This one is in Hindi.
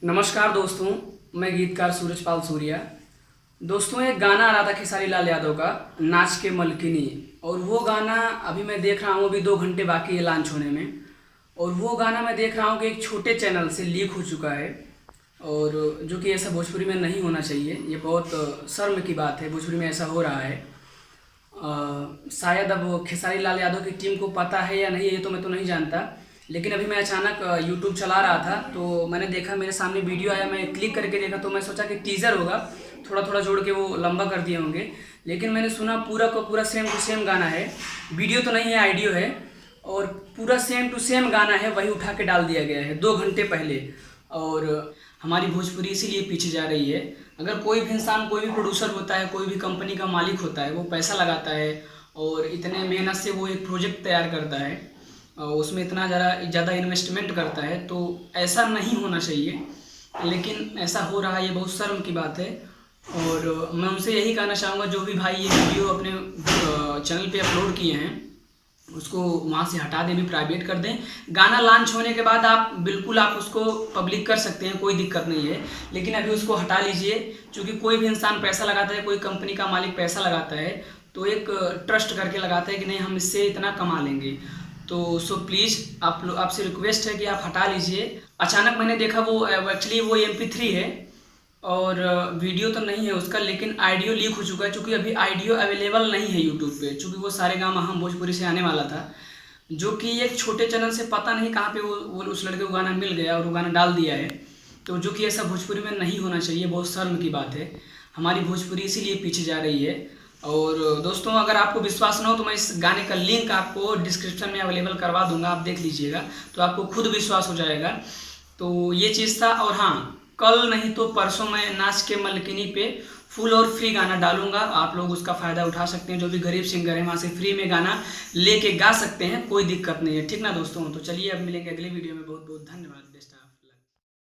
नमस्कार दोस्तों, मैं गीतकार सूरजपाल सूर्या। दोस्तों, एक गाना आ रहा था खेसारी लाल यादव का, नाच के मलकिनी। और वो गाना अभी मैं देख रहा हूँ, अभी 2 घंटे बाकी है लॉन्च होने में। और वो गाना मैं देख रहा हूँ कि एक छोटे चैनल से लीक हो चुका है, और जो कि ऐसा भोजपुरी में नहीं होना चाहिए। ये बहुत शर्म की बात है, भोजपुरी में ऐसा हो रहा है। शायद अब खेसारी लाल यादव की टीम को पता है या नहीं, ये तो मैं तो नहीं जानता। लेकिन अभी मैं अचानक यूट्यूब चला रहा था तो मैंने देखा, मेरे सामने वीडियो आया, मैं क्लिक करके देखा तो मैं सोचा कि टीज़र होगा, थोड़ा थोड़ा जोड़ के वो लंबा कर दिए होंगे। लेकिन मैंने सुना पूरा का पूरा सेम टू सेम गाना है, वीडियो तो नहीं है, ऑडियो है, और पूरा सेम टू सेम गाना है, वही उठा के डाल दिया गया है 2 घंटे पहले। और हमारी भोजपुरी इसीलिए पीछे जा रही है। अगर कोई भी इंसान, कोई भी प्रोड्यूसर होता है, कोई भी कंपनी का मालिक होता है, वो पैसा लगाता है और इतने मेहनत से वो एक प्रोजेक्ट तैयार करता है, उसमें इतना ज़्यादा इन्वेस्टमेंट करता है, तो ऐसा नहीं होना चाहिए। लेकिन ऐसा हो रहा है, ये बहुत शर्म की बात है। और मैं उनसे यही कहना चाहूँगा, जो भी भाई ये वीडियो अपने चैनल पे अपलोड किए हैं, उसको वहाँ से हटा दें, भी प्राइवेट कर दें। गाना लॉन्च होने के बाद आप बिल्कुल आप उसको पब्लिक कर सकते हैं, कोई दिक्कत नहीं है। लेकिन अभी उसको हटा लीजिए, क्योंकि कोई भी इंसान पैसा लगाता है, कोई कंपनी का मालिक पैसा लगाता है तो एक ट्रस्ट करके लगाता है कि नहीं, हम इससे इतना कमा लेंगे। तो सो प्लीज़ आपसे रिक्वेस्ट है कि आप हटा लीजिए। अचानक मैंने देखा वो एक्चुअली वो MP3 है और वीडियो तो नहीं है उसका, लेकिन ऑडियो लीक हो चुका है। चूँकि अभी ऑडियो अवेलेबल नहीं है यूट्यूब पे, चूँकि वो सारे गामा हम भोजपुरी से आने वाला था, जो कि एक छोटे चैनल से पता नहीं कहाँ पे वो उस लड़के को गाना मिल गया और वो गाना डाल दिया है। तो जो कि ऐसा भोजपुरी में नहीं होना चाहिए, बहुत शर्म की बात है। हमारी भोजपुरी इसीलिए पीछे जा रही है। और दोस्तों, अगर आपको विश्वास ना हो तो मैं इस गाने का लिंक आपको डिस्क्रिप्शन में अवेलेबल करवा दूंगा, आप देख लीजिएगा तो आपको खुद विश्वास हो जाएगा। तो ये चीज़ था। और हाँ, कल नहीं तो परसों मैं नाच के मलकिनी पे फुल और फ्री गाना डालूंगा, आप लोग उसका फ़ायदा उठा सकते हैं। जो भी गरीब सिंगर है वहाँ से फ्री में गाना लेके गा सकते हैं, कोई दिक्कत नहीं है, ठीक ना दोस्तों। तो चलिए अब मिलेंगे अगले वीडियो में। बहुत बहुत धन्यवाद। बेस्ट।